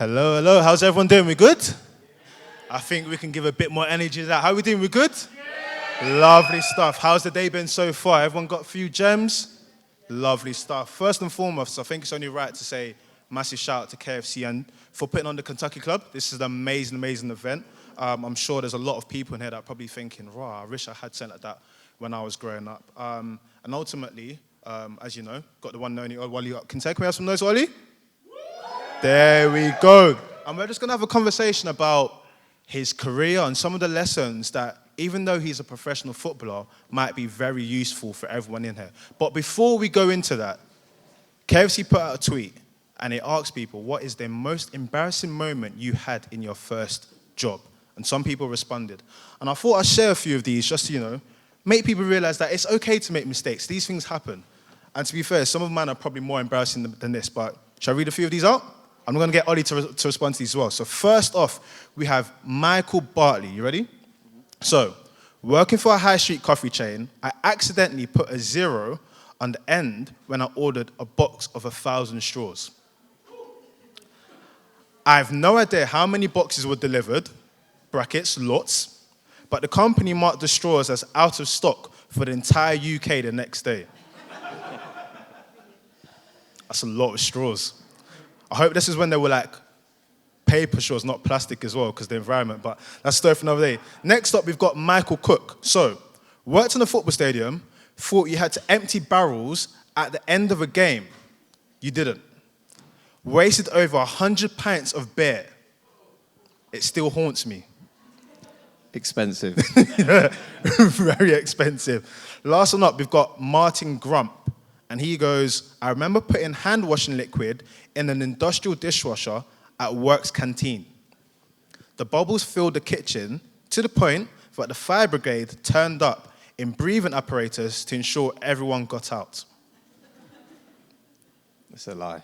Hello, hello. How's everyone doing? We good? I think we can give a bit more energy to that. How are we doing? We good? Lovely stuff. How's the day been so far? Everyone got a few gems? Lovely stuff. First and foremost, I think it's only right to say massive shout out to KFC and for putting on the Kentucky Club. This is an amazing, amazing event. I'm sure there's a lot of people in here that are probably thinking, "Rah, I wish I had something like that when I was growing up." And ultimately, as you know, got the one and only Ollie Watkins. Can we have some noise, Ollie? There we go. And we're just going to have a conversation about his career and some of the lessons that, even though he's a professional footballer, might be very useful for everyone in here. But before we go into that, KFC put out a tweet and it asked people, what is the most embarrassing moment you had in your first job? And some people responded. And I thought I'd share a few of these just to, make people realize that it's okay to make mistakes. These things happen. And to be fair, some of mine are probably more embarrassing than this, but shall I read a few of these out? I'm going to get Ollie to respond to these as well. So first off, we have Michael Bartley. You ready? So, working for a high street coffee chain, I accidentally put a 0 on the end when I ordered a box of 1,000 straws. I have no idea how many boxes were delivered, brackets, lots, but the company marked the straws as out of stock for the entire UK the next day. That's a lot of straws. I hope this is when they were like paper straws, not plastic as well, because the environment, but that's a story for another day. Next up, we've got Michael Cook. So, worked in a football stadium, thought you had to empty barrels at the end of a game. You didn't. Wasted over 100 pints of beer. It still haunts me. Expensive. Very expensive. Last one up, we've got Martin Grump. And he goes, I remember putting hand washing liquid in an industrial dishwasher at work's canteen. The bubbles filled the kitchen to the point that the fire brigade turned up in breathing apparatus to ensure everyone got out. It's a lie.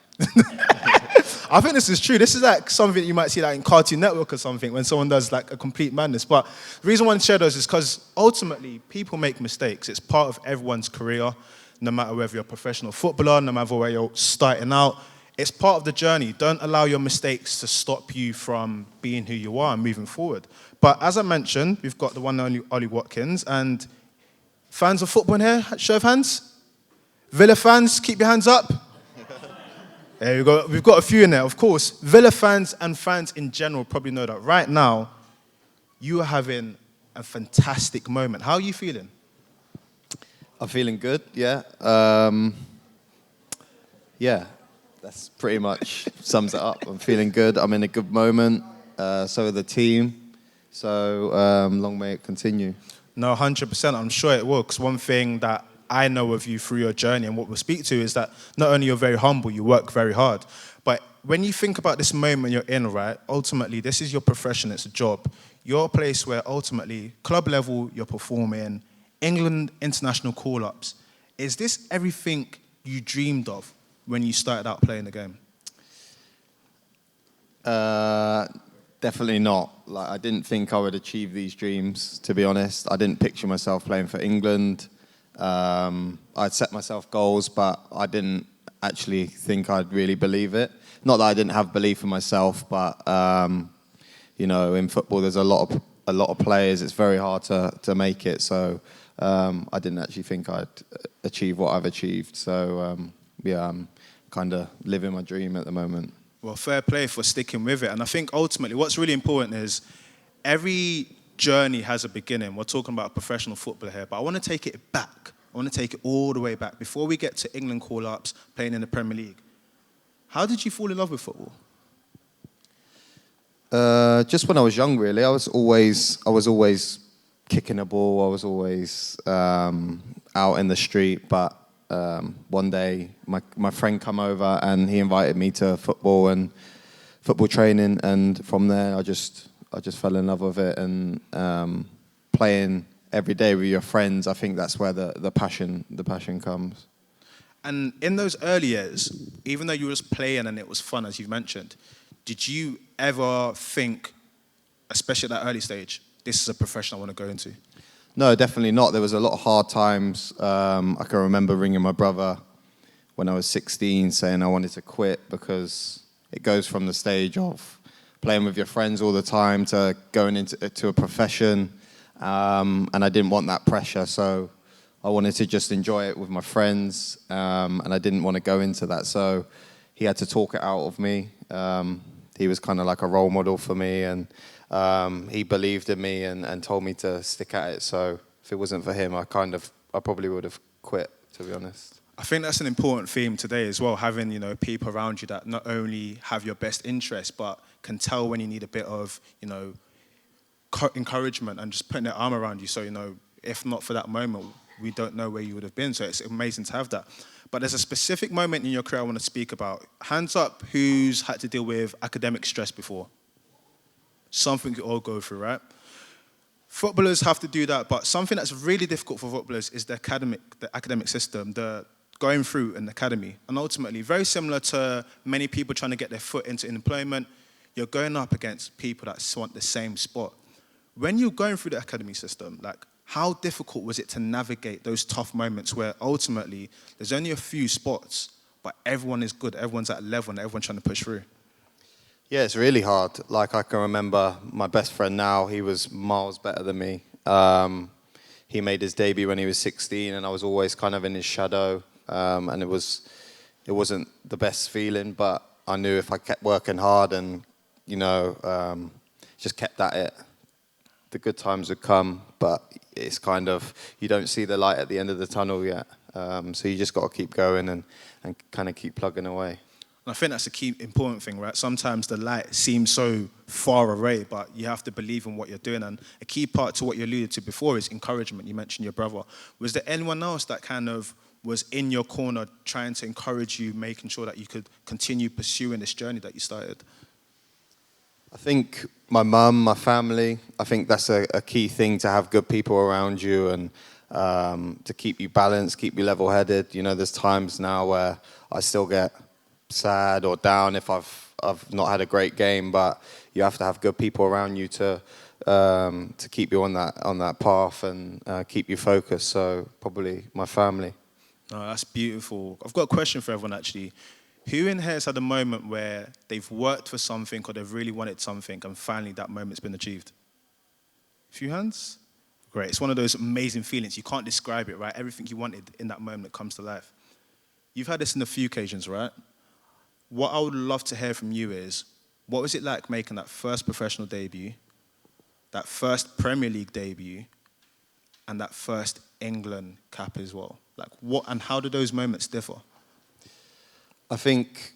I think this is true. This is like something you might see like in Cartoon Network or something when someone does like a complete madness. But the reason I want to share those is because ultimately people make mistakes. It's part of everyone's career. No matter whether you're a professional footballer, no matter where you're starting out, it's part of the journey. Don't allow your mistakes to stop you from being who you are and moving forward. But as I mentioned, we've got the one and only Ollie Watkins, and fans of football in here, show of hands. Villa fans, keep your hands up. There we go. We've got a few in there, of course. Villa fans and fans in general probably know that right now, you are having a fantastic moment. How are you feeling? I'm feeling good, yeah. Yeah, that's pretty much sums it up. I'm feeling good. I'm in a good moment. So are the team. So long may it continue. No, 100%. I'm sure it will. Because one thing that I know of you through your journey and what we'll speak to is that not only you're very humble, you work very hard. But when you think about this moment you're in, right, ultimately, this is your profession. It's a job. You're a place where ultimately, club level, you're performing, England international call-ups. Is this everything you dreamed of when you started out playing the game? Definitely not. Like, I didn't think I would achieve these dreams, to be honest. I didn't picture myself playing for England. I'd set myself goals, but I didn't actually think I'd really believe it. Not that I didn't have belief in myself, but in football there's a lot of players. It's very hard to make it. So I didn't actually think I'd achieve what I've achieved. So I'm kind of living my dream at the moment. Well, fair play for sticking with it. And I think ultimately what's really important is every journey has a beginning. We're talking about a professional footballer here, but I want to take it back. I want to take it all the way back. Before we get to England call-ups, playing in the Premier League, how did you fall in love with football? Just when I was young, really. I was always kicking a ball. I was always out in the street. But one day, my friend come over and he invited me to football and football training. And from there, I just fell in love with it. And playing every day with your friends, I think that's where the passion comes. And in those early years, even though you were just playing and it was fun, as you've mentioned, did you ever think, especially at that early stage, this is a profession I want to go into? No, definitely not. There was a lot of hard times. I can remember ringing my brother when I was 16 saying I wanted to quit because it goes from the stage of playing with your friends all the time to going into a profession, and I didn't want that pressure, so I wanted to just enjoy it with my friends, and I didn't want to go into that, so he had to talk it out of me. He was kind of like a role model for me, and he believed in me and told me to stick at it. So if it wasn't for him, I probably would have quit, to be honest. I think that's an important theme today as well, having, you know, people around you that not only have your best interests, but can tell when you need a bit of, you know, encouragement and just putting their arm around you. So, you know, if not for that moment, we don't know where you would have been. So it's amazing to have that. But there's a specific moment in your career I want to speak about. Hands up, who's had to deal with academic stress before? Something you all go through, right? Footballers have to do that, but something that's really difficult for footballers is the academic system, the going through an academy. And ultimately, very similar to many people trying to get their foot into employment, you're going up against people that want the same spot. When you're going through the academy system, like, how difficult was it to navigate those tough moments where ultimately there's only a few spots, but everyone is good, everyone's at a level, and everyone's trying to push through? Yeah, it's really hard. Like, I can remember my best friend now, he was miles better than me. He made his debut when he was 16, and I was always kind of in his shadow. And it wasn't the best feeling, but I knew if I kept working hard and, you know, just kept at it, the good times would come. But it's kind of, you don't see the light at the end of the tunnel yet. So you just got to keep going and kind of keep plugging away. And I think that's a key important thing, right? Sometimes the light seems so far away, but you have to believe in what you're doing. And a key part to what you alluded to before is encouragement. You mentioned your brother. Was there anyone else that kind of was in your corner trying to encourage you, making sure that you could continue pursuing this journey that you started? I think my mum, my family, I think that's a key thing, to have good people around you and to keep you balanced, keep you level-headed. You know, there's times now where I still get sad or down if I've not had a great game, but you have to have good people around you to keep you on that path and keep you focused. So probably my family. Oh, that's beautiful. I've got a question for everyone, actually. Who in here has had a moment where they've worked for something or they've really wanted something and finally that moment's been achieved? A few hands? Great. It's one of those amazing feelings. You can't describe it, right? Everything you wanted in that moment comes to life. You've had this in a few occasions, right? What I would love to hear from you is, what was it like making that first professional debut, that first Premier League debut, and that first England cap as well? Like, what and how do those moments differ? I think,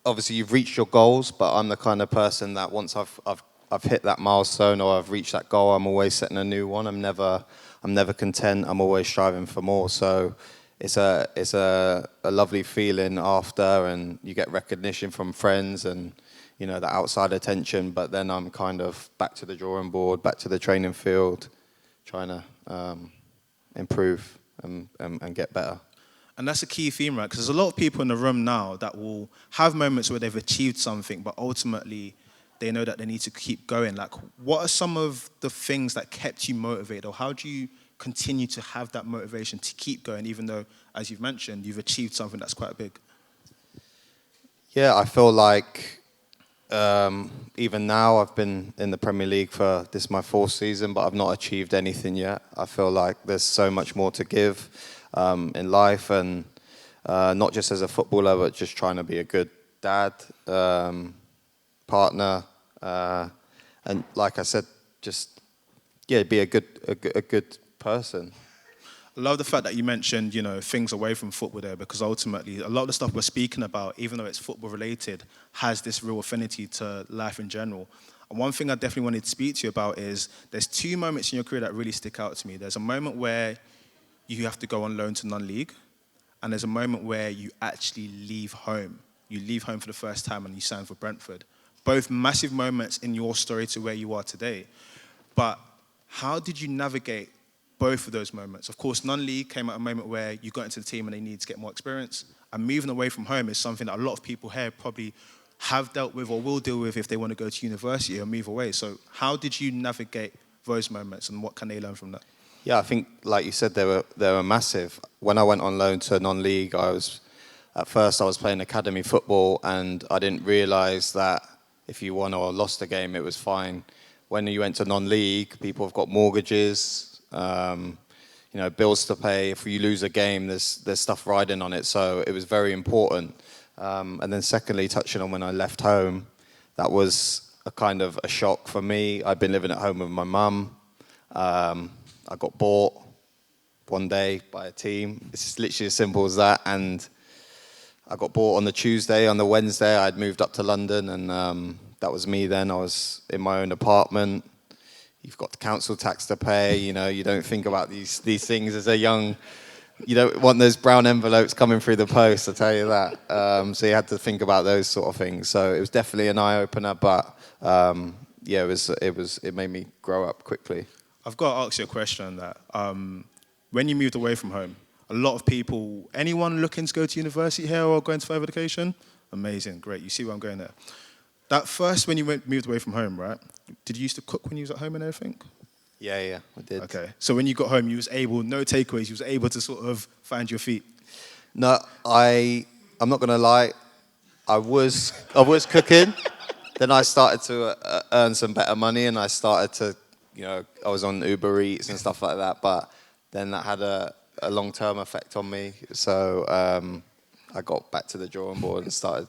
obviously, you've reached your goals, but I'm the kind of person that once I've hit that milestone or I've reached that goal, I'm always setting a new one. I'm never content. I'm always striving for more. So it's a lovely feeling after, and you get recognition from friends and, you know, the outside attention. But then I'm kind of back to the drawing board, back to the training field, trying to improve and get better. And that's a key theme, right? Because there's a lot of people in the room now that will have moments where they've achieved something, but ultimately they know that they need to keep going. Like, what are some of the things that kept you motivated, or how do you continue to have that motivation to keep going, even though, as you've mentioned, you've achieved something that's quite big? Yeah, I feel like even now I've been in the Premier League for this is my 4th season, but I've not achieved anything yet. I feel like there's so much more to give in life, and not just as a footballer, but just trying to be a good dad, partner, and like I said, just be a good person. I love the fact that you mentioned, you know, things away from football there, because ultimately a lot of the stuff we're speaking about, even though it's football related, has this real affinity to life in general. And one thing I definitely wanted to speak to you about is there's 2 moments in your career that really stick out to me. There's a moment where you have to go on loan to non-league, and there's a moment where you actually leave home. You leave home for the first time and you sign for Brentford. Both massive moments in your story to where you are today. But how did you navigate both of those moments? Of course, non-league came at a moment where you got into the team and they needed to get more experience. And moving away from home is something that a lot of people here probably have dealt with or will deal with if they want to go to university or move away. So how did you navigate those moments, and what can they learn from that? Yeah, I think, like you said, they were massive. When I went on loan to non-league, I was at first I was playing academy football, and I didn't realise that if you won or lost a game, it was fine. When you went to non-league, people have got mortgages, bills to pay. If you lose a game, there's stuff riding on it. So it was very important. And then secondly, touching on when I left home, that was a kind of a shock for me. I'd been living at home with my mum. I got bought one day by a team. It's literally as simple as that. And I got bought on the Tuesday. On the Wednesday, I'd moved up to London, and that was me then. I was in my own apartment. You've got the council tax to pay. You don't think about these things as a young. You don't want those brown envelopes coming through the post, I'll tell you that. So you had to think about those sort of things. So it was definitely an eye opener, but it made me grow up quickly. I've got to ask you a question on that. When you moved away from home, a lot of people, anyone looking to go to university here or going to further education? Amazing, great. You see where I'm going there. That first, when you moved away from home, right? Did you used to cook when you was at home and everything? Yeah, I did. Okay, so when you got home, you was able, no takeaways, you was able to sort of find your feet? No, I'm not going to lie. I was cooking. Then I started to earn some better money, and I started to, I was on Uber Eats and stuff like that. But then that had a long-term effect on me. So I got back to the drawing board and started,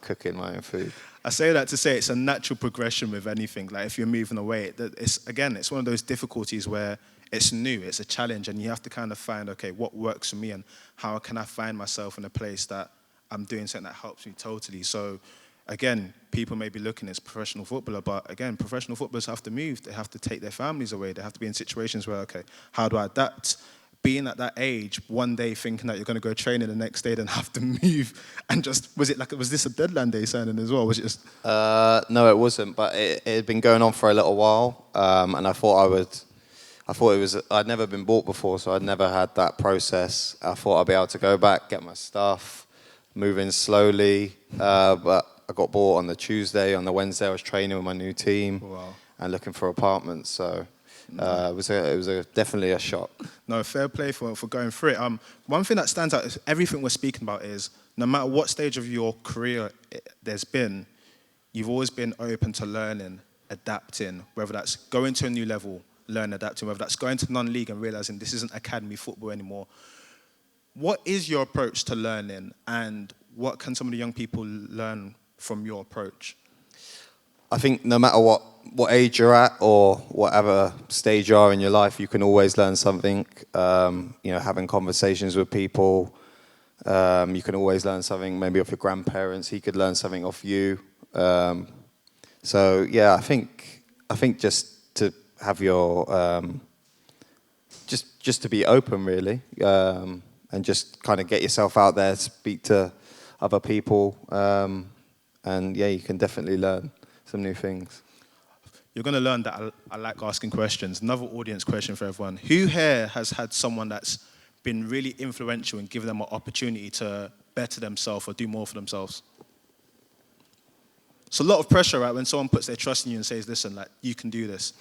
cooking my own food. I say that to say it's a natural progression with anything. Like if you're moving away, it's one of those difficulties where it's new, it's a challenge, and you have to kind of find, okay, what works for me and how can I find myself in a place that I'm doing something that helps me totally. So again, people may be looking as professional footballer, but again, professional footballers have to move. They have to take their families away. They have to be in situations where, okay, how do I adapt? Being at that age, one day thinking that you're going to go training the next day, then have to move, and was this a deadline day signing as well? Was it just? No, it wasn't, but it had been going on for a little while, and I thought I'd never been bought before, so I'd never had that process. I thought I'd be able to go back, get my stuff, move in slowly, but I got bought on the Tuesday. On the Wednesday, I was training with my new team. Wow. And looking for apartments, so. It was definitely a shock. No, fair play for going through it. One thing that stands out is everything we're speaking about is no matter what stage of your career there's been, you've always been open to learning, adapting, whether that's going to a new level, learn, adapting, whether that's going to non-league and realizing this isn't academy football anymore. What is your approach to learning, and what can some of the young people learn from your approach? I think no matter what age you're at or whatever stage you are in your life, you can always learn something. Having conversations with people, you can always learn something. Maybe off your grandparents, he could learn something off you. So yeah, I think just to have your just to be open really, and just kind of get yourself out there, speak to other people, and yeah, you can definitely learn some new things. You're going to learn that I like asking questions. Another audience question for everyone. Who here has had someone that's been really influential and given them an opportunity to better themselves or do more for themselves? It's a lot of pressure, right, when someone puts their trust in you and says, listen, like, you can do this.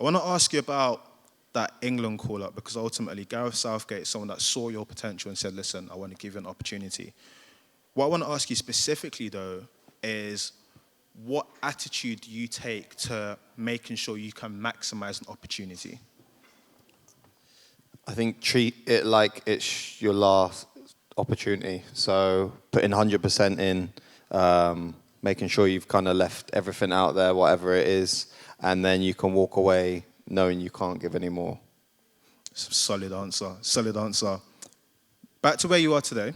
I want to ask you about that England call-up, because ultimately Gareth Southgate is someone that saw your potential and said, listen, I want to give you an opportunity. What I want to ask you specifically, though, is what attitude do you take to making sure you can maximize an opportunity? I think treat it like it's your last opportunity. So putting 100% in, making sure you've kind of left everything out there, whatever it is, and then you can walk away knowing you can't give any more. Solid answer. Back to where you are today.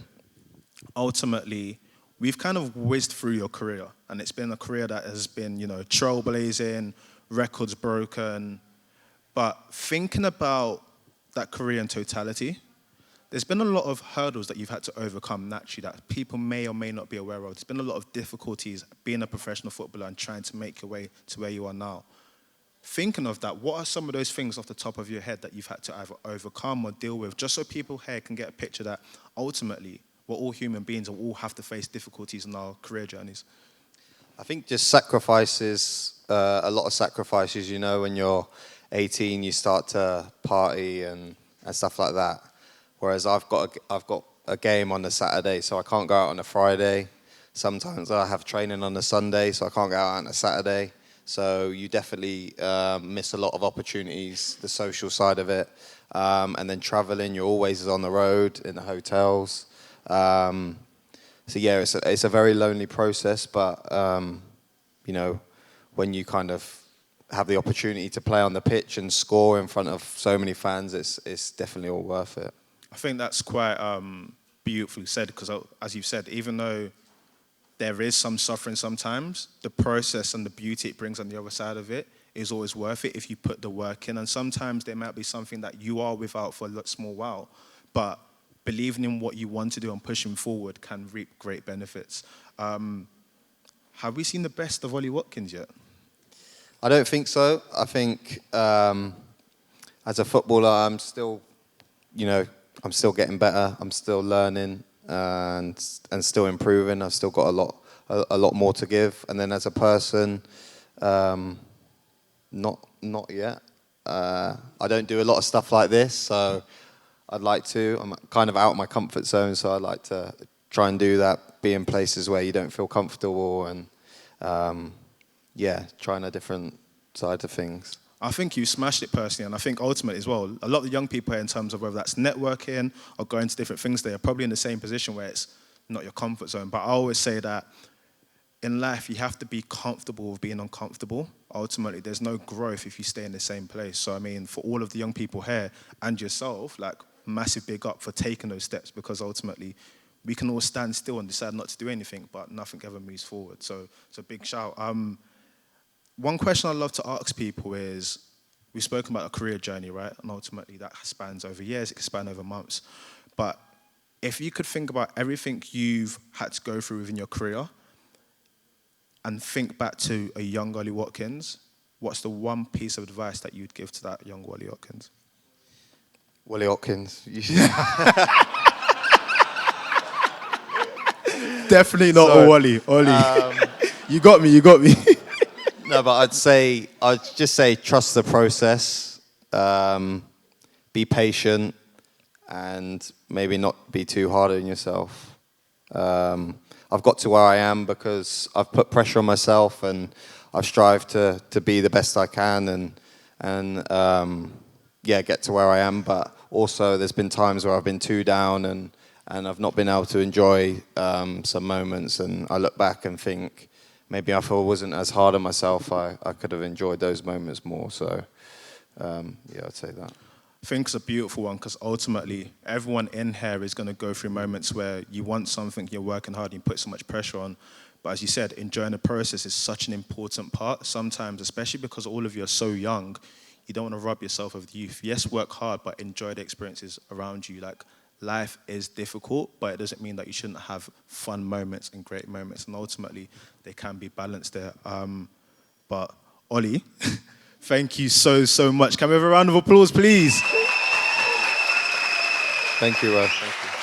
Ultimately, we've kind of whizzed through your career, and it's been a career that has been, trailblazing, records broken. But thinking about that career in totality, there's been a lot of hurdles that you've had to overcome naturally that people may or may not be aware of. There's been a lot of difficulties being a professional footballer and trying to make your way to where you are now. Thinking of that, what are some of those things off the top of your head that you've had to either overcome or deal with, just so people here can get a picture that ultimately we're all human beings and we all have to face difficulties in our career journeys? I think just sacrifices, a lot of sacrifices. When you're 18, you start to party and stuff like that. Whereas I've got a game on a Saturday, so I can't go out on a Friday. Sometimes I have training on a Sunday, so I can't go out on a Saturday. So you definitely miss a lot of opportunities, the social side of it. And then traveling, you're always on the road, in the hotels. So yeah, it's a very lonely process, but you know, when you kind of have the opportunity to play on the pitch and score in front of so many fans, it's definitely all worth it. I think that's quite beautifully said, because as you've said, even though there is some suffering sometimes, the process and the beauty it brings on the other side of it is always worth it if you put the work in. And sometimes there might be something that you are without for a small while, but believing in what you want to do and pushing forward can reap great benefits. Have we seen the best of Ollie Watkins yet? I don't think so. I think as a footballer, I'm still, I'm still getting better. I'm still learning and still improving. I've still got a lot more to give. And then as a person, not yet. I don't do a lot of stuff like this, so I'd like to. I'm kind of out of my comfort zone, so I'd like to try and do that, be in places where you don't feel comfortable and, trying a different side of things. I think you smashed it personally, and I think ultimately as well, a lot of the young people here, in terms of whether that's networking or going to different things, they are probably in the same position where it's not your comfort zone. But I always say that in life, you have to be comfortable with being uncomfortable. Ultimately, there's no growth if you stay in the same place. So, I mean, for all of the young people here and yourself, like, massive big up for taking those steps, because ultimately we can all stand still and decide not to do anything, but nothing ever moves forward. So it's a big shout. One question I'd love to ask people is, we've spoken about a career journey, right? And ultimately that spans over years, it can span over months. But if you could think about everything you've had to go through within your career and think back to a young Ollie Watkins, what's the one piece of advice that you'd give to that young Ollie Watkins? Ollie Watkins. Definitely not Ollie. You got me. No, but I'd just say trust the process, be patient, and maybe not be too hard on yourself. I've got to where I am because I've put pressure on myself and I've strived to be the best I can and get to where I am. But also there's been times where I've been too down and I've not been able to enjoy some moments, and I look back and think, maybe if I wasn't as hard on myself, I could have enjoyed those moments more. So, I'd say that. I think it's a beautiful one, because ultimately everyone in here is going to go through moments where you want something, you're working hard, and you put so much pressure on. But as you said, enjoying the process is such an important part. Sometimes, especially because all of you are so young, you don't want to rob yourself of the youth. Yes, work hard, but enjoy the experiences around you. Like, life is difficult, but it doesn't mean that you shouldn't have fun moments and great moments. And ultimately, they can be balanced there. But Ollie, thank you so much. Can we have a round of applause, please? Thank you. Thank you.